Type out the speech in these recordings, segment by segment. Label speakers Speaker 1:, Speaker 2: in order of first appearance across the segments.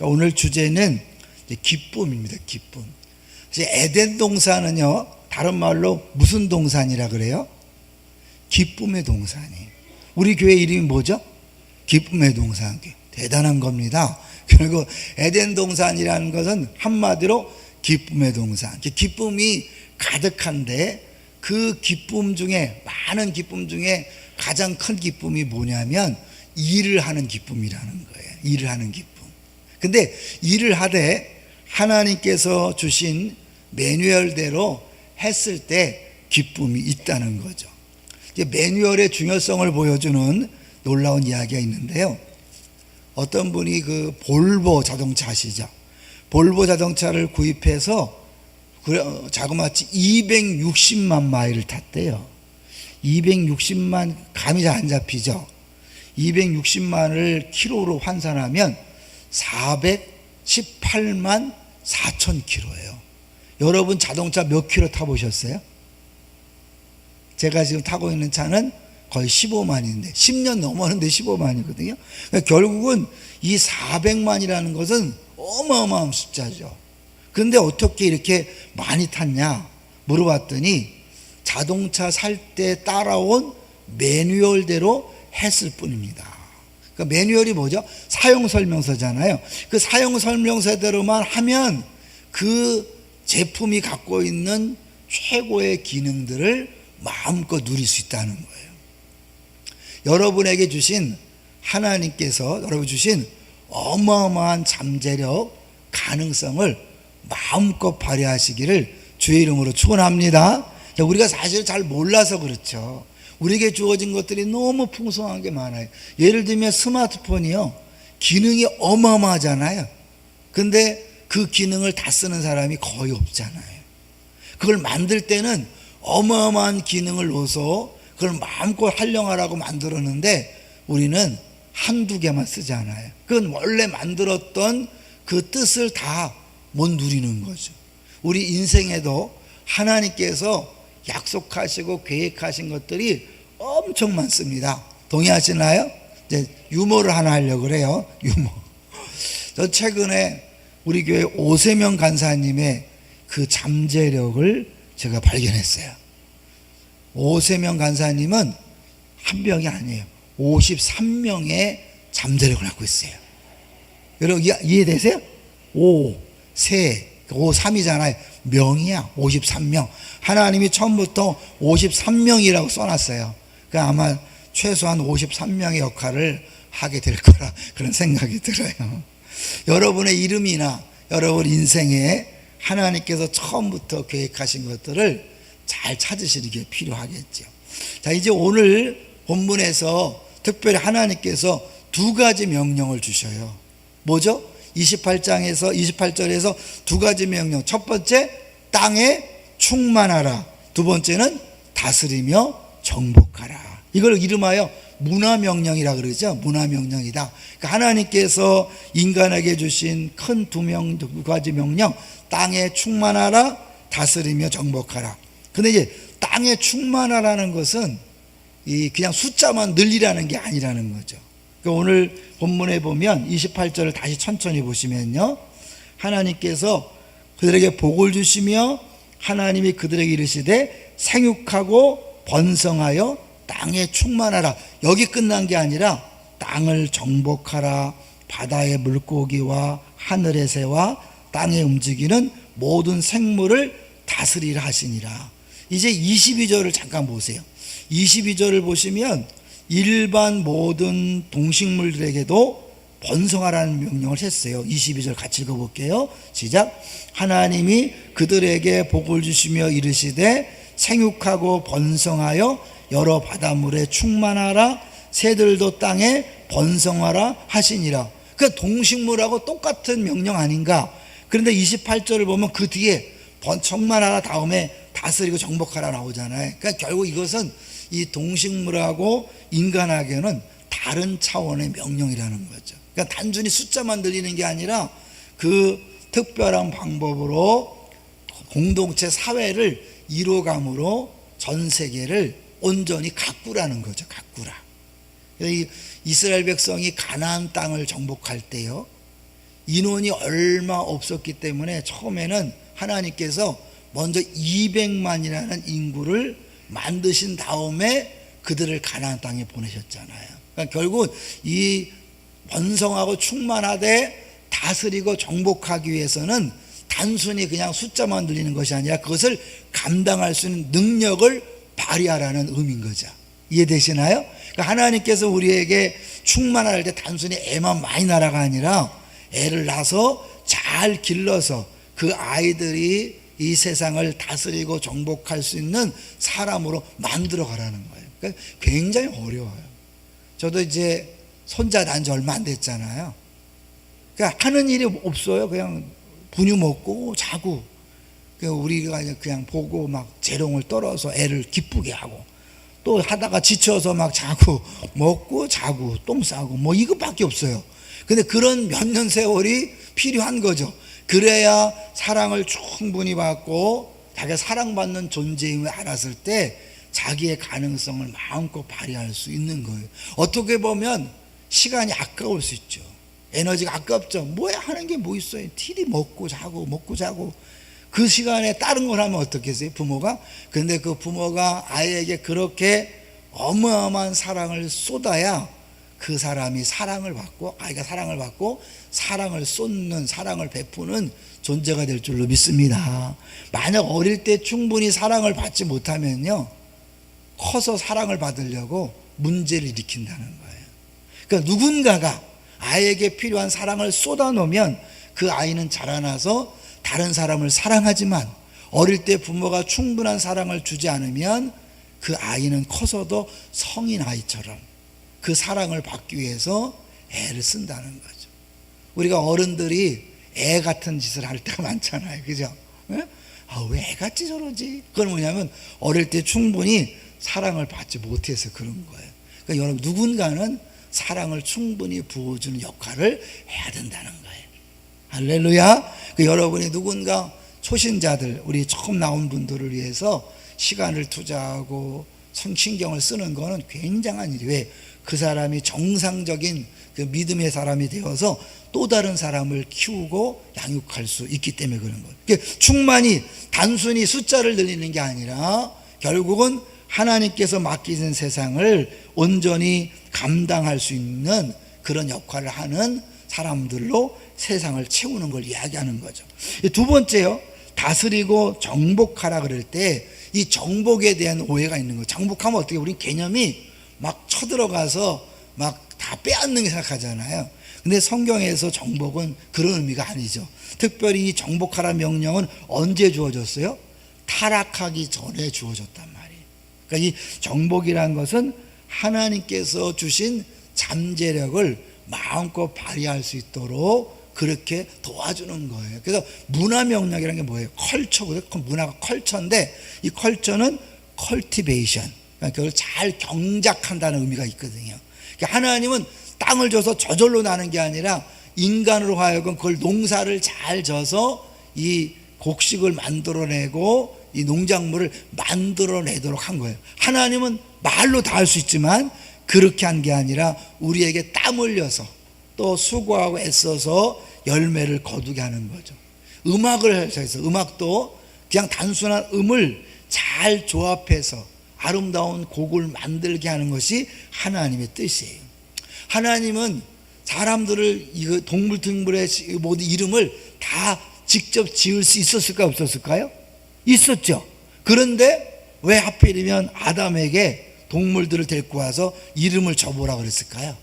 Speaker 1: 그러니까 오늘 주제는 기쁨입니다. 기쁨. 에덴 동산은요, 다른 말로 무슨 동산이라 그래요? 기쁨의 동산이에요. 우리 교회 이름이 뭐죠? 기쁨의 동산. 대단한 겁니다. 그리고 에덴 동산이라는 것은 한마디로 기쁨의 동산. 기쁨이 가득한데 그 기쁨 중에, 많은 기쁨 중에 가장 큰 기쁨이 뭐냐면 일을 하는 기쁨이라는 거예요. 일을 하는 기쁨. 근데 일을 하되 하나님께서 주신 매뉴얼대로 했을 때 기쁨이 있다는 거죠. 매뉴얼의 중요성을 보여주는 놀라운 이야기가 있는데요. 어떤 분이 그 볼보 자동차 아시죠? 볼보 자동차를 구입해서 자그마치 260만 마일을 탔대요. 260만, 감이 잘 안 잡히죠? 260만을 킬로로 환산하면 418만 4천 킬로예요. 여러분 자동차 몇 킬로 타보셨어요? 제가 지금 타고 있는 차는 거의 15만인데 10년 넘었는데 15만이거든요. 그러니까 결국은 이 400만이라는 것은 어마어마한 숫자죠. 그런데 어떻게 이렇게 많이 탔냐 물어봤더니 자동차 살 때 따라온 매뉴얼대로 했을 뿐입니다. 그러니까 매뉴얼이 뭐죠? 사용설명서잖아요. 그 사용설명서대로만 하면 그 제품이 갖고 있는 최고의 기능들을 마음껏 누릴 수 있다는 거예요. 여러분에게 주신, 하나님께서 여러분 주신 어마어마한 잠재력, 가능성을 마음껏 발휘하시기를 주의 이름으로 축원합니다. 우리가 사실 잘 몰라서 그렇죠. 우리에게 주어진 것들이 너무 풍성한 게 많아요. 예를 들면 스마트폰이요, 기능이 어마어마하잖아요. 근데 그 기능을 다 쓰는 사람이 거의 없잖아요. 그걸 만들 때는 어마어마한 기능을 넣어서 그걸 마음껏 활용하라고 만들었는데 우리는 한두 개만 쓰잖아요. 그건 원래 만들었던 그 뜻을 다 못 누리는 거죠. 우리 인생에도 하나님께서 약속하시고 계획하신 것들이 엄청 많습니다. 동의하시나요? 이제 유머를 하나 하려고 그래요. 유머. 저 최근에 우리 교회 오세명 간사님의 그 잠재력을 제가 발견했어요. 오세명 간사님은 한 명이 아니에요. 53명의 잠재력을 갖고 있어요. 여러분 이해되세요? 3이잖아요. 명이야. 53명. 하나님이 처음부터 53명이라고 써놨어요. 그러니까 아마 최소한 53명의 역할을 하게 될 거라 그런 생각이 들어요. 여러분의 이름이나 여러분 인생에 하나님께서 처음부터 계획하신 것들을 잘 찾으시는 게 필요하겠죠. 자, 이제 오늘 본문에서 특별히 하나님께서 두 가지 명령을 주셔요. 뭐죠? 28절에서 두 가지 명령. 첫 번째, 땅에 충만하라. 두 번째는 다스리며 정복하라. 이걸 이름하여 문화명령이라 그러죠. 문화명령이다. 그러니까 하나님께서 인간에게 주신 큰 두 가지 명령, 땅에 충만하라, 다스리며 정복하라. 근데 이제 땅에 충만하라는 것은 그냥 숫자만 늘리라는 게 아니라는 거죠. 그러니까 오늘 본문에 보면 28절을 다시 천천히 보시면요, 하나님께서 그들에게 복을 주시며 하나님이 그들에게 이르시되 생육하고 번성하여 땅에 충만하라. 여기 끝난 게 아니라 땅을 정복하라. 바다의 물고기와 하늘의 새와 땅에 움직이는 모든 생물을 다스리라 하시니라. 이제 22절을 잠깐 보세요. 22절을 보시면 일반 모든 동식물들에게도 번성하라는 명령을 했어요. 22절 같이 읽어볼게요. 시작. 하나님이 그들에게 복을 주시며 이르시되 생육하고 번성하여 여러 바닷물에 충만하라. 새들도 땅에 번성하라 하시니라. 그 동식물하고 똑같은 명령 아닌가? 그런데 28절을 보면 그 뒤에 충만하라 다음에 다스리고 정복하라 나오잖아요. 그러니까 결국 이것은 이 동식물하고 인간에게는 다른 차원의 명령이라는 거죠. 그러니까 단순히 숫자만 늘리는 게 아니라 그 특별한 방법으로 공동체 사회를 이루어감으로 전 세계를 온전히 가꾸라는 거죠. 가꾸라. 이스라엘 백성이 가나안 땅을 정복할 때요, 인원이 얼마 없었기 때문에 처음에는 하나님께서 먼저 200만이라는 인구를 만드신 다음에 그들을 가나안 땅에 보내셨잖아요. 그러니까 결국 이 번성하고 충만하되 다스리고 정복하기 위해서는 단순히 그냥 숫자만 늘리는 것이 아니라 그것을 감당할 수 있는 능력을 발휘하라는 의미인 거죠. 이해되시나요? 그러니까 하나님께서 우리에게 충만할 때 단순히 애만 많이 낳아가 아니라 애를 낳아서 잘 길러서 그 아이들이 이 세상을 다스리고 정복할 수 있는 사람으로 만들어 가라는 거예요. 그러니까 굉장히 어려워요. 저도 이제 손자 난 지 얼마 안 됐잖아요. 그러니까 하는 일이 없어요. 그냥 분유 먹고 자고, 우리가 그냥 보고 막 재롱을 떨어서 애를 기쁘게 하고, 또 하다가 지쳐서 막 자고, 먹고 자고 똥 싸고 뭐 이것밖에 없어요. 근데 그런 몇 년 세월이 필요한 거죠. 그래야 사랑을 충분히 받고 자기가 사랑받는 존재임을 알았을 때 자기의 가능성을 마음껏 발휘할 수 있는 거예요. 어떻게 보면 시간이 아까울 수 있죠. 에너지가 아깝죠. 뭐야 하는 게 뭐 있어요. TV 먹고 자고 그 시간에 다른 걸 하면 어떻겠어요, 부모가? 근데 그 부모가 아이에게 그렇게 어마어마한 사랑을 쏟아야 그 사람이 사랑을 받고, 아이가 사랑을 받고 사랑을 쏟는, 사랑을 베푸는 존재가 될 줄로 믿습니다. 만약 어릴 때 충분히 사랑을 받지 못하면요, 커서 사랑을 받으려고 문제를 일으킨다는 거예요. 그러니까 누군가가 아이에게 필요한 사랑을 쏟아놓으면 그 아이는 자라나서 다른 사람을 사랑하지만, 어릴 때 부모가 충분한 사랑을 주지 않으면 그 아이는 커서도 성인 아이처럼 그 사랑을 받기 위해서 애를 쓴다는 거죠. 우리가 어른들이 애 같은 짓을 할 때가 많잖아요. 그죠? 왜 애같이 저러지? 그건 뭐냐면 어릴 때 충분히 사랑을 받지 못해서 그런 거예요. 그러니까 여러분, 누군가는 사랑을 충분히 부어주는 역할을 해야 된다는 거예요. 할렐루야. 여러분이 누군가 초신자들, 우리 처음 나온 분들을 위해서 시간을 투자하고 신경을 쓰는 거는 굉장한 일이에요. 왜? 그 사람이 정상적인 그 믿음의 사람이 되어서 또 다른 사람을 키우고 양육할 수 있기 때문에 그런 거예요. 그러니까 충만히 단순히 숫자를 늘리는 게 아니라 결국은 하나님께서 맡기신 세상을 온전히 감당할 수 있는 그런 역할을 하는 사람들로 세상을 채우는 걸 이야기하는 거죠. 두 번째요, 다스리고 정복하라 그럴 때 이 정복에 대한 오해가 있는 거예요. 정복하면 어떻게, 우리 개념이 막 쳐들어가서 막 다 빼앗는 게 생각하잖아요. 근데 성경에서 정복은 그런 의미가 아니죠. 특별히 이 정복하라 명령은 언제 주어졌어요? 타락하기 전에 주어졌단 말이에요. 그러니까 이 정복이라는 것은 하나님께서 주신 잠재력을 마음껏 발휘할 수 있도록 그렇게 도와주는 거예요. 그래서 문화명령이라는 게 뭐예요? 컬처거든요. 문화가 컬처인데 이 컬처는 컬티베이션, 그러니까 그걸 잘 경작한다는 의미가 있거든요. 그러니까 하나님은 땅을 줘서 저절로 나는 게 아니라 인간으로 하여금 그걸 농사를 잘 져서 이 곡식을 만들어내고 이 농작물을 만들어내도록 한 거예요. 하나님은 말로 다 할 수 있지만 그렇게 한 게 아니라 우리에게 땀 흘려서 또 수고하고 애써서 열매를 거두게 하는 거죠. 음악을 해서 음악도 그냥 단순한 음을 잘 조합해서 아름다운 곡을 만들게 하는 것이 하나님의 뜻이에요. 하나님은 사람들을 이거 동물의 모든 이름을 다 직접 지을 수 있었을까요? 없었을까요? 있었죠. 그런데 왜 하필이면 아담에게 동물들을 데리고 와서 이름을 줘보라 그랬을까요?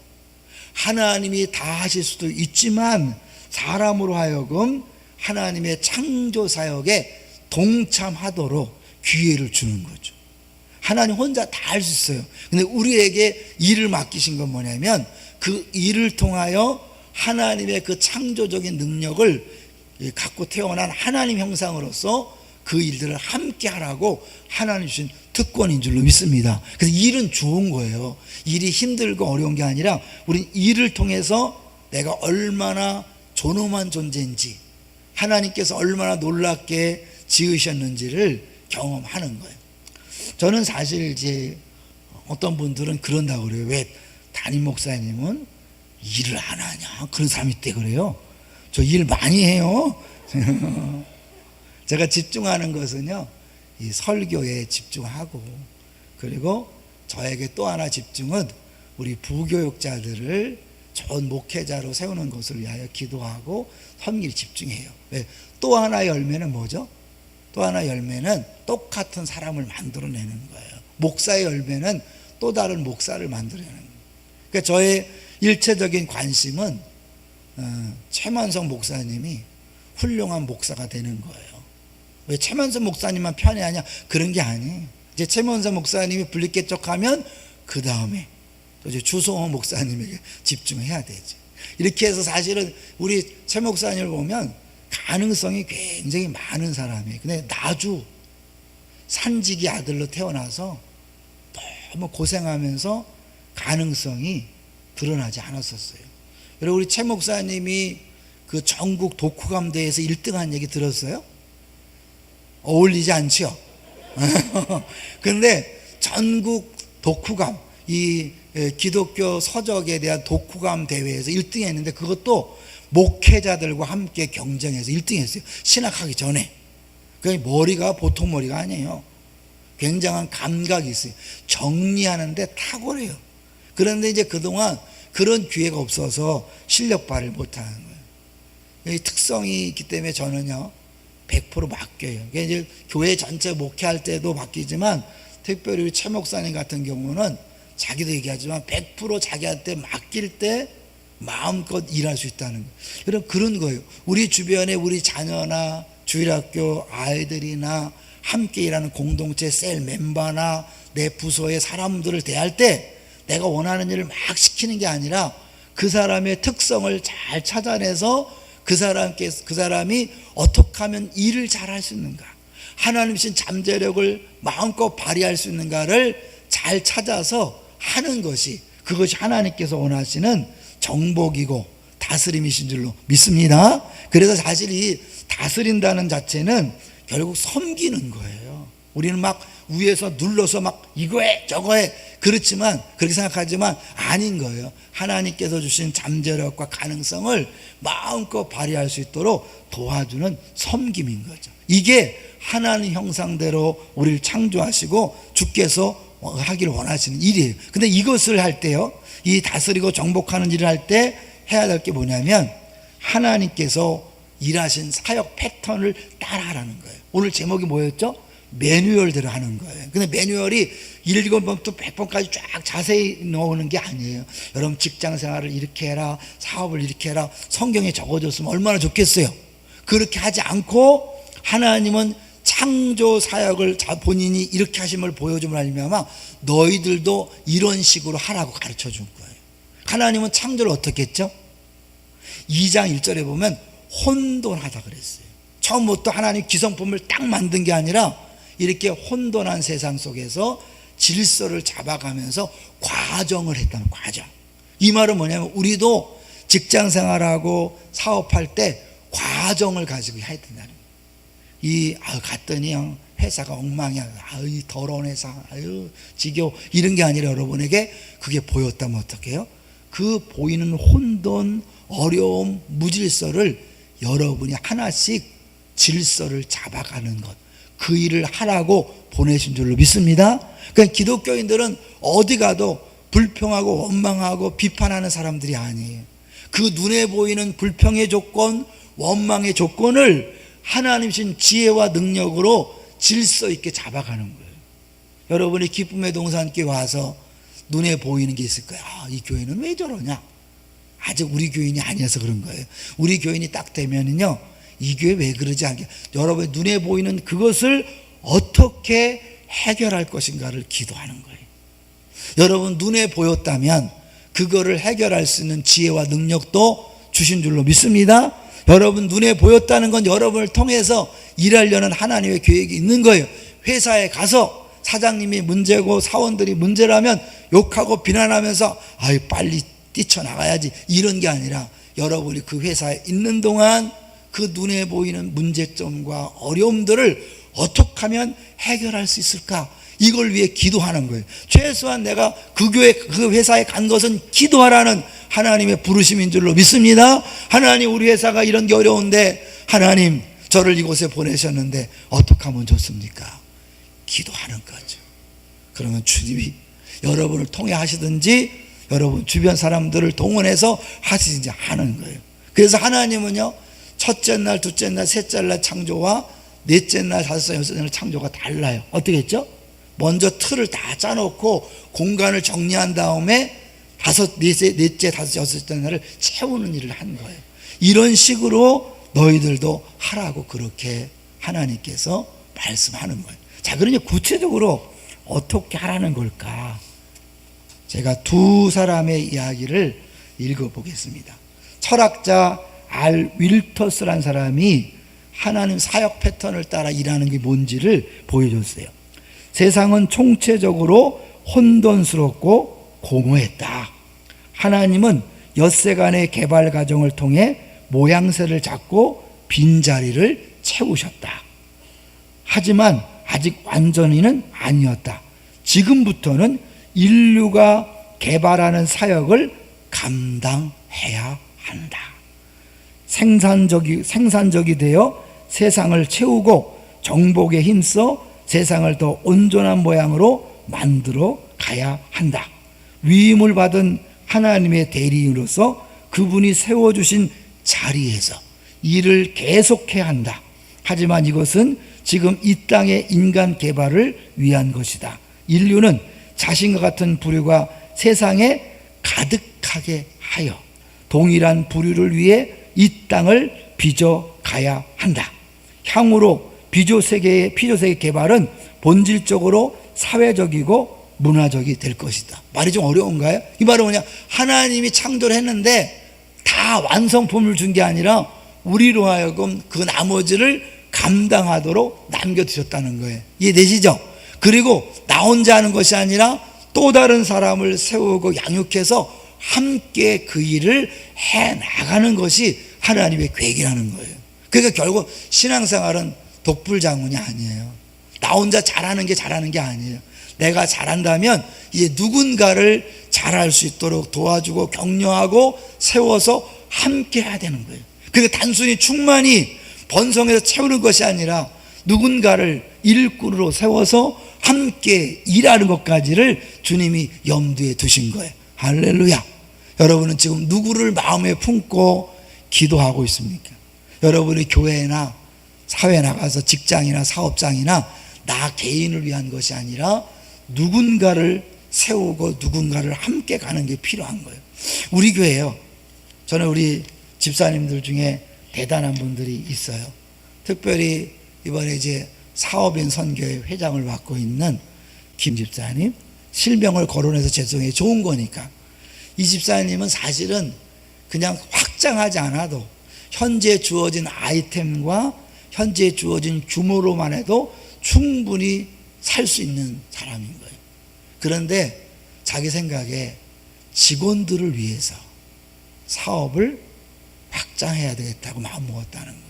Speaker 1: 하나님이 다 하실 수도 있지만 사람으로 하여금 하나님의 창조 사역에 동참하도록 기회를 주는 거죠. 하나님 혼자 다 할 수 있어요. 근데 우리에게 일을 맡기신 건 뭐냐면 그 일을 통하여 하나님의 그 창조적인 능력을 갖고 태어난 하나님 형상으로서 그 일들을 함께 하라고 하나님 주신 특권인 줄로 믿습니다. 그래서 일은 좋은 거예요. 일이 힘들고 어려운 게 아니라 우리 일을 통해서 내가 얼마나 존엄한 존재인지, 하나님께서 얼마나 놀랍게 지으셨는지를 경험하는 거예요. 저는 사실 이제 어떤 분들은 그런다고 그래요. 왜 담임 목사님은 일을 안 하냐, 그런 사람이 있대 그래요. 저 일 많이 해요. 제가 집중하는 것은요, 이 설교에 집중하고, 그리고 저에게 또 하나 집중은 우리 부교육자들을 좋은 목회자로 세우는 것을 위하여 기도하고 섬길 집중해요. 또 하나의 열매는 뭐죠? 또 하나의 열매는 똑같은 사람을 만들어내는 거예요. 목사의 열매는 또 다른 목사를 만들어내는 거예요. 그러니까 저의 일체적인 관심은 최만성 목사님이 훌륭한 목사가 되는 거예요. 왜 최만성 목사님만 편애하냐? 그런 게 아니에요. 이제 최만성 목사님이 불리개척하면 그 다음에 또 이제 주성호 목사님에게 집중해야 되지. 이렇게 해서 사실은 우리 최 목사님을 보면 가능성이 굉장히 많은 사람이에요. 근데 나주 산지기 아들로 태어나서 너무 고생하면서 가능성이 드러나지 않았었어요. 여러분, 우리 최 목사님이 그 전국 독후감 대회에서 1등한 얘기 들었어요? 어울리지 않죠? 그런데 전국 독후감, 이 기독교 서적에 대한 독후감 대회에서 1등 했는데, 그것도 목회자들과 함께 경쟁해서 1등 했어요. 신학하기 전에. 그 머리가 보통 머리가 아니에요. 굉장한 감각이 있어요. 정리하는데 탁월해요. 그런데 이제 그동안 그런 기회가 없어서 실력 발휘를 못하는 거예요. 이 특성이 있기 때문에 저는요, 100% 맡겨요. 그러니까 이제 교회 전체 목회할 때도 맡기지만, 특별히 우리 최 목사님 같은 경우는 자기도 얘기하지만 100% 자기한테 맡길 때 마음껏 일할 수 있다는 거예요. 여러분, 그런 거예요. 우리 주변에 우리 자녀나 주일학교 아이들이나 함께 일하는 공동체 셀 멤버나 내 부서의 사람들을 대할 때 내가 원하는 일을 막 시키는 게 아니라 그 사람의 특성을 잘 찾아내서 그 사람이 어떻게 하면 일을 잘할 수 있는가, 하나님 주신 잠재력을 마음껏 발휘할 수 있는가를 잘 찾아서 하는 것이, 그것이 하나님께서 원하시는 정복이고 다스림이신 줄로 믿습니다. 그래서 사실 이 다스린다는 자체는 결국 섬기는 거예요. 우리는 막 위에서 눌러서 막 이거 해 저거 해 그렇지만, 그렇게 생각하지만 아닌 거예요. 하나님께서 주신 잠재력과 가능성을 마음껏 발휘할 수 있도록 도와주는 섬김인 거죠. 이게 하나님 형상대로 우리를 창조하시고 주께서 하기를 원하시는 일이에요. 근데 이것을 할 때요, 이 다스리고 정복하는 일을 할 때 해야 될 게 뭐냐면, 하나님께서 일하신 사역 패턴을 따라하라는 거예요. 오늘 제목이 뭐였죠? 매뉴얼대로 하는 거예요. 근데 매뉴얼이 1번부터 100번까지 쫙 자세히 넣는 게 아니에요. 여러분, 직장 생활을 이렇게 해라, 사업을 이렇게 해라, 성경에 적어줬으면 얼마나 좋겠어요. 그렇게 하지 않고 하나님은 창조 사역을 본인이 이렇게 하심을 보여줌을 알면 너희들도 이런 식으로 하라고 가르쳐 준 거예요. 하나님은 창조를 어떻게 했죠? 2장 1절에 보면 혼돈하다 그랬어요. 처음부터 하나님 기성품을 딱 만든 게 아니라 이렇게 혼돈한 세상 속에서 질서를 잡아가면서 과정을 했다는 과정. 이 말은 뭐냐면, 우리도 직장 생활하고 사업할 때 과정을 가지고 해야 된다는 거예요. 갔더니 회사가 엉망이야, 이 더러운 회사, 지겨워, 이런 게 아니라 여러분에게 그게 보였다면 어떡해요? 그 보이는 혼돈, 어려움, 무질서를 여러분이 하나씩 질서를 잡아가는 것, 그 일을 하라고 보내신 줄로 믿습니다. 그러니까 기독교인들은 어디 가도 불평하고 원망하고 비판하는 사람들이 아니에요. 그 눈에 보이는 불평의 조건, 원망의 조건을 하나님신 지혜와 능력으로 질서 있게 잡아가는 거예요. 여러분이 기쁨의 동산교회 와서 눈에 보이는 게 있을 거예요. 이 교회는 왜 저러냐? 아직 우리 교인이 아니어서 그런 거예요. 우리 교인이 딱 되면은요, 이 교회 왜 그러지 않게, 여러분의 눈에 보이는 그것을 어떻게 해결할 것인가를 기도하는 거예요. 여러분 눈에 보였다면 그거를 해결할 수 있는 지혜와 능력도 주신 줄로 믿습니다. 여러분 눈에 보였다는 건 여러분을 통해서 일하려는 하나님의 계획이 있는 거예요. 회사에 가서 사장님이 문제고 사원들이 문제라면 욕하고 비난하면서 빨리 뛰쳐나가야지, 이런 게 아니라 여러분이 그 회사에 있는 동안 그 눈에 보이는 문제점과 어려움들을 어떻게 하면 해결할 수 있을까, 이걸 위해 기도하는 거예요. 최소한 내가 그 교회, 그 회사에 간 것은 기도하라는 하나님의 부르심인 줄로 믿습니다. 하나님, 우리 회사가 이런 게 어려운데 하나님, 저를 이곳에 보내셨는데 어떻게 하면 좋습니까? 기도하는 거죠. 그러면 주님이 여러분을 통해 하시든지 여러분 주변 사람들을 동원해서 하시든지 하는 거예요. 그래서 하나님은요, 첫째 날, 둘째 날, 셋째 날 창조와 넷째 날, 다섯째 날, 여섯째 날 창조가 달라요. 어떻게 했죠? 먼저 틀을 다 짜놓고 공간을 정리한 다음에 넷째, 다섯째, 여섯째 날을 채우는 일을 한 거예요. 이런 식으로 너희들도 하라고 그렇게 하나님께서 말씀하는 거예요. 자, 그러니 구체적으로 어떻게 하라는 걸까? 제가 두 사람의 이야기를 읽어보겠습니다. 철학자 알 윌터스라는 사람이 하나님 사역 패턴을 따라 일하는 게 뭔지를 보여줬어요. 세상은 총체적으로 혼돈스럽고 공허했다. 하나님은 엿새간의 개발 과정을 통해 모양새를 잡고 빈자리를 채우셨다. 하지만 아직 완전히는 아니었다. 지금부터는 인류가 개발하는 사역을 감당해야 한다. 생산적이 되어 세상을 채우고 정복에 힘써 세상을 더 온전한 모양으로 만들어 가야 한다. 위임을 받은 하나님의 대리인으로서 그분이 세워주신 자리에서 일을 계속해야 한다. 하지만 이것은 지금 이 땅의 인간 개발을 위한 것이다. 인류는 자신과 같은 부류가 세상에 가득하게 하여 동일한 부류를 위해 이 땅을 빚어 가야 한다. 향후로 피조세계의 개발은 본질적으로 사회적이고 문화적이 될 것이다. 말이 좀 어려운가요? 이 말은 뭐냐? 하나님이 창조를 했는데 다 완성품을 준 게 아니라 우리로 하여금 그 나머지를 감당하도록 남겨두셨다는 거예요. 이해되시죠? 그리고 나 혼자 하는 것이 아니라 또 다른 사람을 세우고 양육해서 함께 그 일을 해나가는 것이 하나님의 계획이라는 거예요. 그러니까 결국 신앙생활은 독불장군이 아니에요. 나 혼자 잘하는 게 아니에요. 내가 잘한다면 이제 누군가를 잘할 수 있도록 도와주고 격려하고 세워서 함께 해야 되는 거예요. 그러니까 단순히 충만히 번성해서 채우는 것이 아니라 누군가를 일꾼으로 세워서 함께 일하는 것까지를 주님이 염두에 두신 거예요. 할렐루야. 여러분은 지금 누구를 마음에 품고 기도하고 있습니까? 여러분이 교회나 사회에 나가서 직장이나 사업장이나 나 개인을 위한 것이 아니라 누군가를 세우고 누군가를 함께 가는 게 필요한 거예요. 우리 교회요, 저는 우리 집사님들 중에 대단한 분들이 있어요. 특별히 이번에 이제 사업인 선교회 회장을 맡고 있는 김 집사님, 실명을 거론해서 죄송해요. 좋은 거니까. 이 집사님은 사실은 그냥 확장하지 않아도 현재 주어진 아이템과 현재 주어진 규모로만 해도 충분히 살 수 있는 사람인 거예요. 그런데 자기 생각에 직원들을 위해서 사업을 확장해야 되겠다고 마음먹었다는 거예요.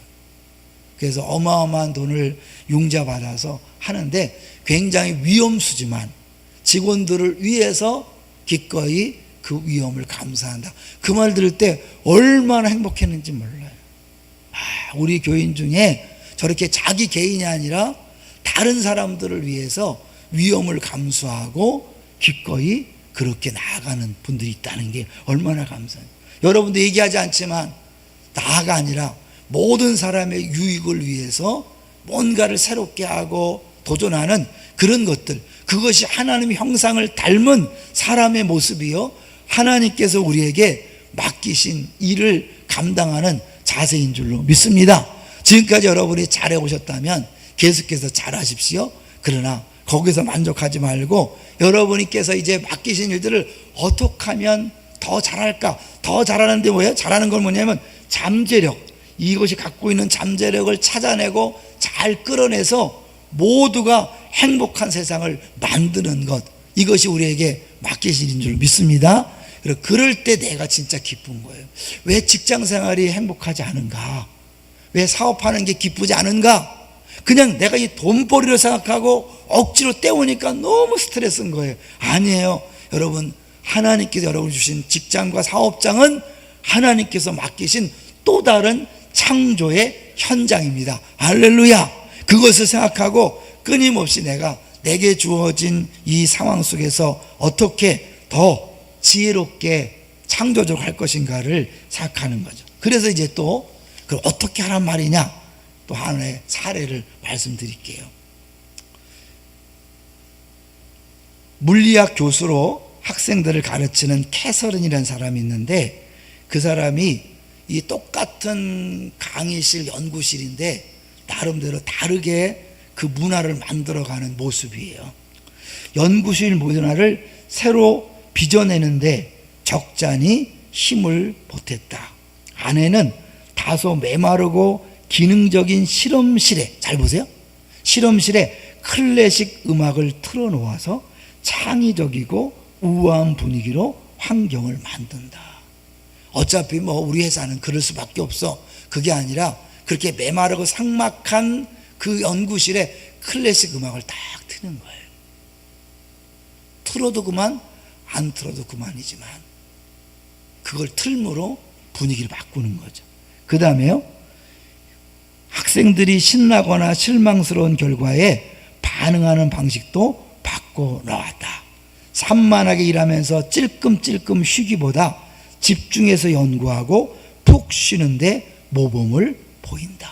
Speaker 1: 그래서 어마어마한 돈을 융자받아서 하는데 굉장히 위험수지만 직원들을 위해서 기꺼이 그 위험을 감수한다. 그 말 들을 때 얼마나 행복했는지 몰라요. 우리 교인 중에 저렇게 자기 개인이 아니라 다른 사람들을 위해서 위험을 감수하고 기꺼이 그렇게 나아가는 분들이 있다는 게 얼마나 감사해요. 여러분도 얘기하지 않지만 나가 아니라 모든 사람의 유익을 위해서 뭔가를 새롭게 하고 도전하는 그런 것들, 그것이 하나님의 형상을 닮은 사람의 모습이요, 하나님께서 우리에게 맡기신 일을 감당하는 자세인 줄로 믿습니다. 지금까지 여러분이 잘해 오셨다면 계속해서 잘하십시오. 그러나 거기서 만족하지 말고 여러분께서 이제 맡기신 일들을 어떻게 하면 더 잘할까? 더 잘하는데 뭐예요? 잘하는 건 뭐냐면 잠재력, 이것이 갖고 있는 잠재력을 찾아내고 잘 끌어내서 모두가 행복한 세상을 만드는 것, 이것이 우리에게 맡기신 줄 믿습니다. 그럴 때 내가 진짜 기쁜 거예요. 왜 직장생활이 행복하지 않은가? 왜 사업하는 게 기쁘지 않은가? 그냥 내가 이 돈벌이로 생각하고 억지로 때우니까 너무 스트레스인 거예요. 아니에요. 여러분, 하나님께서 여러분 주신 직장과 사업장은 하나님께서 맡기신 또 다른 창조의 현장입니다. 할렐루야. 그것을 생각하고 끊임없이 내게 주어진 이 상황 속에서 어떻게 더 지혜롭게 창조적으로 할 것인가를 생각하는 거죠. 그래서 이제 또 그걸 어떻게 하란 말이냐, 또 하나의 사례를 말씀드릴게요. 물리학 교수로 학생들을 가르치는 캐서린이라는 사람이 있는데, 그 사람이 이 똑같은 강의실, 연구실인데 나름대로 다르게 그 문화를 만들어가는 모습이에요. 연구실 문화를 새로 빚어내는데 적잖이 힘을 보탰다. 안에는 다소 메마르고 기능적인 실험실에, 잘 보세요, 실험실에 클래식 음악을 틀어놓아서 창의적이고 우아한 분위기로 환경을 만든다. 어차피 우리 회사는 그럴 수밖에 없어. 그게 아니라 그렇게 메마르고 삭막한 그 연구실에 클래식 음악을 딱 트는 거예요. 틀어도 그만, 안 틀어도 그만이지만 그걸 틀므로 분위기를 바꾸는 거죠. 그 다음에요, 학생들이 신나거나 실망스러운 결과에 반응하는 방식도 바꿔 나왔다. 산만하게 일하면서 찔끔찔끔 쉬기보다 집중해서 연구하고 푹 쉬는데 모범을 보인다.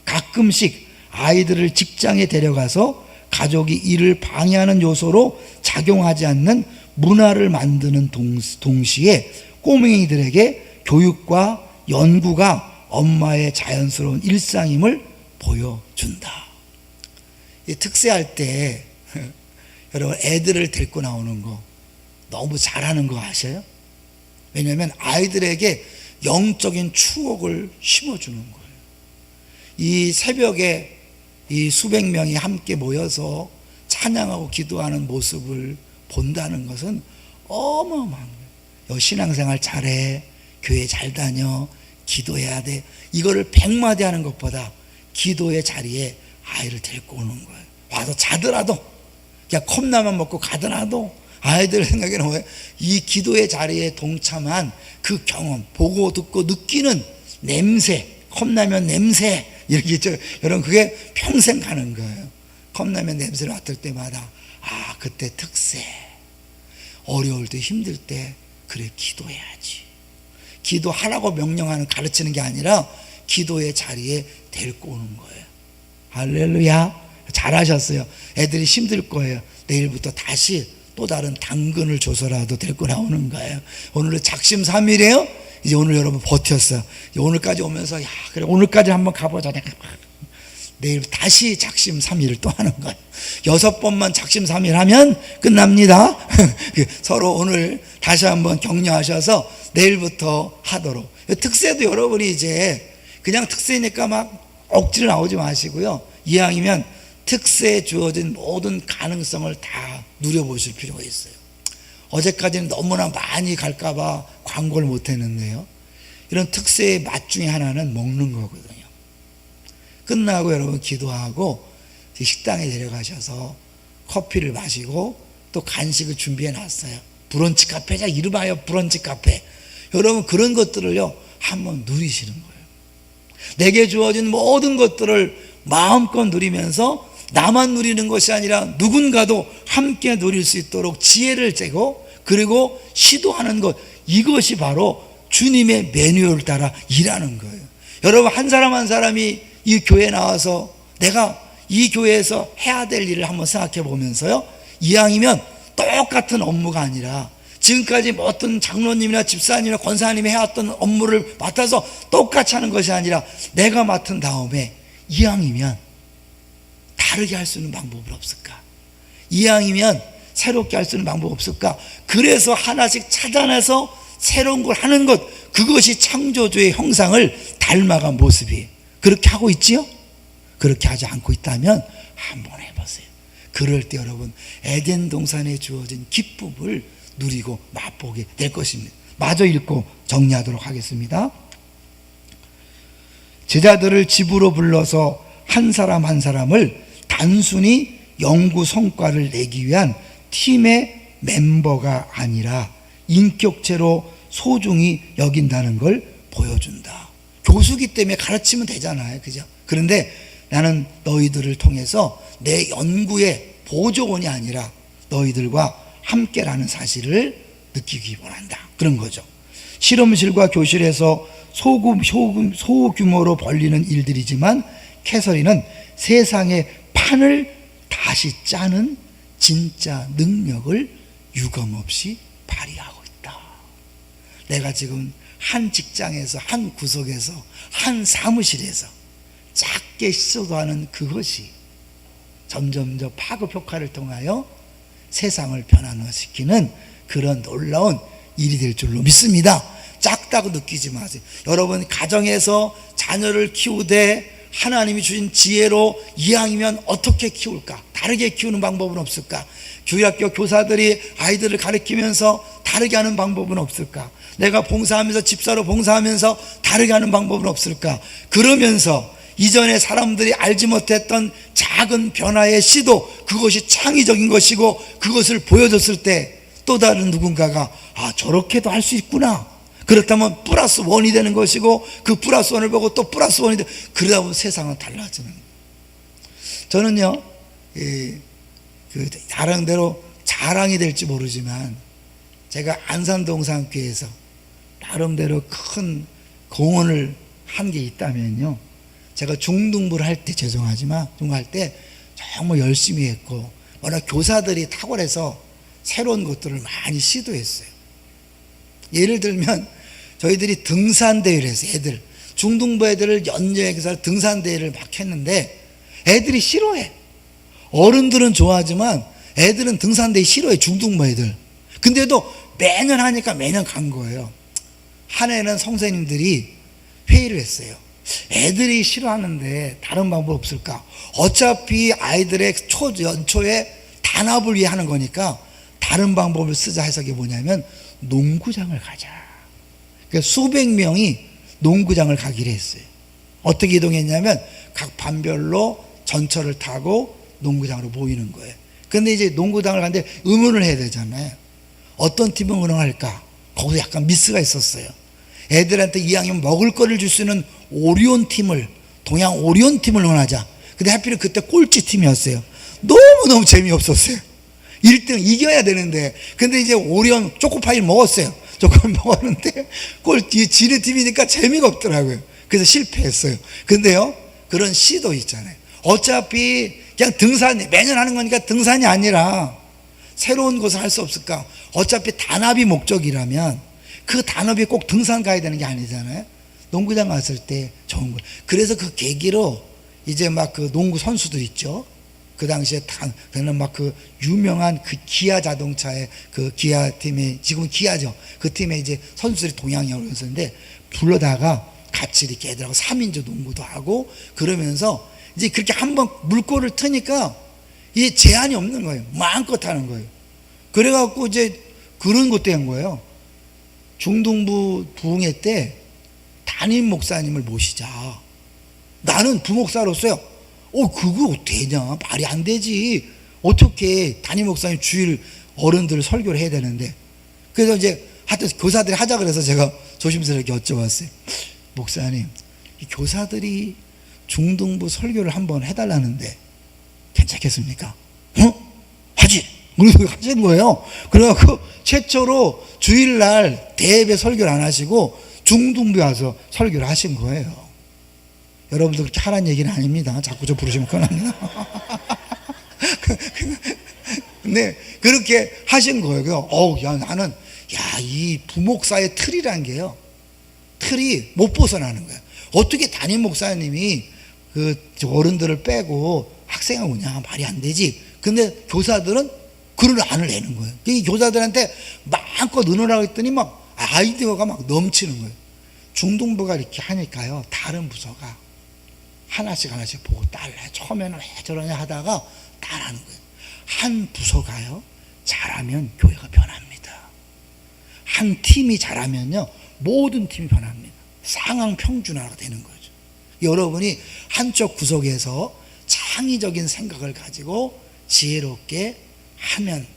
Speaker 1: 가끔씩 아이들을 직장에 데려가서 가족이 일을 방해하는 요소로 작용하지 않는 문화를 만드는 동시에 꼬맹이들에게 교육과 연구가 엄마의 자연스러운 일상임을 보여준다. 특세할 때 여러분, 애들을 데리고 나오는 거 너무 잘하는 거 아셔요? 왜냐하면 아이들에게 영적인 추억을 심어주는 거예요. 이 새벽에 이 수백 명이 함께 모여서 찬양하고 기도하는 모습을 본다는 것은 어마어마한 거예요. 신앙생활 잘해, 교회 잘 다녀, 기도해야 돼, 이거를 100마디 하는 것보다 기도의 자리에 아이를 데리고 오는 거예요. 와서 자더라도, 그냥 컵라면 먹고 가더라도 아이들 생각에는 뭐예요? 이 기도의 자리에 동참한 그 경험, 보고 듣고 느끼는 냄새, 컵라면 냄새, 이렇게 있죠. 여러분, 그게 평생 가는 거예요. 컵라면 냄새를 맡을 때마다 그때 특세, 어려울 때, 힘들 때 그래, 기도해야지. 기도하라고 명령하는, 가르치는 게 아니라 기도의 자리에 데리고 오는 거예요. 할렐루야. 잘하셨어요. 애들이 힘들 거예요. 내일부터 다시 또 다른 당근을 줘서라도 데리고 나오는 거예요. 오늘은 작심삼일이에요. 이제 오늘 여러분 버텼어요. 오늘까지 오면서 그래, 오늘까지 한번 가보자. 내일 다시 작심삼일을 또 하는 거예요. 6번만 작심삼일 하면 끝납니다. 서로 오늘 다시 한번 격려하셔서 내일부터 하도록. 특세도 여러분이 이제 그냥 특세니까 막 억지로 나오지 마시고요. 이왕이면 특세에 주어진 모든 가능성을 다 누려보실 필요가 있어요. 어제까지는 너무나 많이 갈까봐 광고를 못했는데요, 이런 특세의 맛 중에 하나는 먹는 거거든요. 끝나고 여러분 기도하고 식당에 데려가셔서 커피를 마시고 또 간식을 준비해 놨어요. 브런치 카페자, 이름하여 브런치 카페. 여러분, 그런 것들을요 한번 누리시는 거예요. 내게 주어진 모든 것들을 마음껏 누리면서 나만 누리는 것이 아니라 누군가도 함께 누릴 수 있도록 지혜를 째고, 그리고 시도하는 것, 이것이 바로 주님의 매뉴얼을 따라 일하는 거예요. 여러분, 한 사람 한 사람이 이 교회에 나와서 내가 이 교회에서 해야 될 일을 한번 생각해 보면서요, 이왕이면 똑같은 업무가 아니라 지금까지 어떤 장로님이나 집사님이나 권사님이 해왔던 업무를 맡아서 똑같이 하는 것이 아니라 내가 맡은 다음에 이왕이면 다르게 할 수 있는 방법은 없을까? 이왕이면 새롭게 할 수 있는 방법 없을까? 그래서 하나씩 찾아내서 새로운 걸 하는 것, 그것이 창조주의 형상을 닮아간 모습이에요. 그렇게 하고 있지요? 그렇게 하지 않고 있다면 한번 해보세요. 그럴 때 여러분, 에덴 동산에 주어진 기쁨을 누리고 맛보게 될 것입니다. 마저 읽고 정리하도록 하겠습니다. 제자들을 집으로 불러서 한 사람 한 사람을 단순히 연구 성과를 내기 위한 팀의 멤버가 아니라 인격체로 소중히 여긴다는 걸 보여준다. 교수기 때문에 가르치면 되잖아요. 그죠? 그런데 나는 너희들을 통해서 내 연구의 보조원이 아니라 너희들과 함께라는 사실을 느끼기 원한다. 그런 거죠. 실험실과 교실에서 소규모로 벌리는 일들이지만 캐서린은 세상의 판을 다시 짜는 진짜 능력을 유감없이 발휘하고 있다. 내가 지금 한 직장에서, 한 구석에서, 한 사무실에서 작게 시도하는 그것이 점점 더 파급 효과를 통하여 세상을 변화시키는 그런 놀라운 일이 될 줄로 믿습니다. 작다고 느끼지 마세요. 여러분, 가정에서 자녀를 키우되 하나님이 주신 지혜로 이왕이면 어떻게 키울까? 다르게 키우는 방법은 없을까? 교회학교 교사들이 아이들을 가르치면서 다르게 하는 방법은 없을까? 내가 봉사하면서, 집사로 봉사하면서 다르게 하는 방법은 없을까? 그러면서 이전에 사람들이 알지 못했던 작은 변화의 시도, 그것이 창의적인 것이고 그것을 보여줬을 때 또 다른 누군가가 저렇게도 할 수 있구나. 그렇다면 플러스 원이 되는 것이고 그 플러스 원을 보고 또 플러스 원이 되고, 그러다 보면 세상은 달라지는 거예요. 저는요, 그 나름대로 자랑이 될지 모르지만 제가 안산동산교회에서 나름대로 큰 공헌을 한 게 있다면요, 제가 중등부를 할 때, 죄송하지만 중할 때 정말 열심히 했고, 워낙 교사들이 탁월해서 새로운 것들을 많이 시도했어요. 예를 들면 저희들이 등산대회를 했어요. 애들 중등부 애들을 연계해서 등산대회를 막 했는데 애들이 싫어해. 어른들은 좋아하지만 애들은 등산대회 싫어해. 중등부 애들. 근데도 매년 하니까 매년 간 거예요. 한 해는 선생님들이 회의를 했어요. 애들이 싫어하는데 다른 방법 없을까? 어차피 아이들의 연초에 단합을 위해 하는 거니까 다른 방법을 쓰자 해서 그게 뭐냐면 농구장을 가자. 그러니까 수백 명이 농구장을 가기로 했어요. 어떻게 이동했냐면 각 반별로 전철을 타고 농구장으로 모이는 거예요. 근데 이제 농구장을 가는데 응원을 해야 되잖아요. 어떤 팀을 응원할까? 거기서 약간 미스가 있었어요. 애들한테 이왕이면 먹을 거를 줄 수 있는 오리온 팀을, 동양 오리온 팀을 응원하자. 근데 하필 그때 꼴찌 팀이었어요. 너무너무 재미없었어요. 1등 이겨야 되는데, 근데 이제 오리온 초코파이를 먹었어요. 조금 먹었는데 지는 팀이니까 재미가 없더라고요. 그래서 실패했어요. 근데요, 그런 시도 있잖아요. 어차피 그냥 등산, 매년 하는 거니까 등산이 아니라 새로운 것을 할 수 없을까? 어차피 단합이 목적이라면 그 단합이 꼭 등산 가야 되는 게 아니잖아요. 농구장 갔을 때 좋은 거. 그래서 그 계기로 이제 막 그 농구 선수들 있죠. 그 당시에 그는 막 그 유명한 그 기아 자동차의 그 기아 팀에, 지금 기아죠. 그 팀에 이제 선수들이 동양이라고 했었는데 불러다가 같이 이렇게 애들하고 3인조 농구도 하고 그러면서 이제 그렇게 한번 물꼬를 트니까 이게 제한이 없는 거예요. 마음껏 하는 거예요. 그래갖고 이제 그런 것도 한 거예요. 중등부 부흥회 때 담임 목사님을 모시자. 나는 부목사로서요, 그거 되냐? 말이 안 되지. 어떻게 담임 목사님 주일 어른들 설교를 해야 되는데. 그래서 이제 하여튼 교사들이 하자 그래서 제가 조심스럽게 여쭤봤어요. 목사님, 이 교사들이 중등부 설교를 한번 해달라는데 괜찮겠습니까? 하지. 그래서 하신 거예요. 그래갖고 최초로 주일날 대예배 설교를 안 하시고 중등부에 와서 설교를 하신 거예요. 여러분도 그렇게 하라는 얘기는 아닙니다. 자꾸 저 부르시면 큰일납니다. 근데 그렇게 하신 거예요. 나는, 이 부목사의 틀이란 게요, 틀이 못 벗어나는 거예요. 어떻게 담임 목사님이 그 어른들을 빼고 학생하고 오냐? 말이 안 되지. 근데 교사들은 그런 안을 내는 거예요. 이 교사들한테 마음껏 의논하고 했더니 막 아이디어가 막 넘치는 거예요. 중등부가 이렇게 하니까요, 다른 부서가 하나씩 보고 따라요. 처음에는 왜 저러냐 하다가 따라하는 거예요. 한 부서가요, 잘하면 교회가 변합니다. 한 팀이 잘하면요, 모든 팀이 변합니다. 상황 평준화가 되는 거죠. 여러분이 한쪽 구석에서 창의적인 생각을 가지고 지혜롭게 하면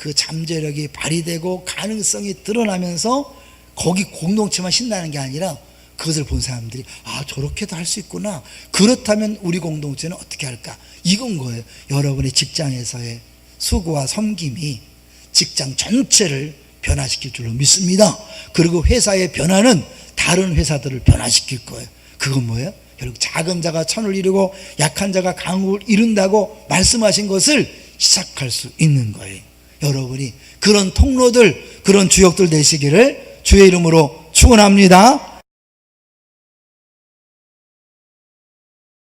Speaker 1: 그 잠재력이 발휘되고 가능성이 드러나면서 거기 공동체만 신나는 게 아니라 그것을 본 사람들이 저렇게도 할 수 있구나. 그렇다면 우리 공동체는 어떻게 할까? 이건 거예요. 여러분의 직장에서의 수고와 섬김이 직장 전체를 변화시킬 줄로 믿습니다. 그리고 회사의 변화는 다른 회사들을 변화시킬 거예요. 그건 뭐예요? 결국 작은 자가 천을 이루고 약한 자가 강국을 이룬다고 말씀하신 것을 시작할 수 있는 거예요. 여러분이 그런 통로들, 그런 주역들 되시기를 주의 이름으로 축원합니다.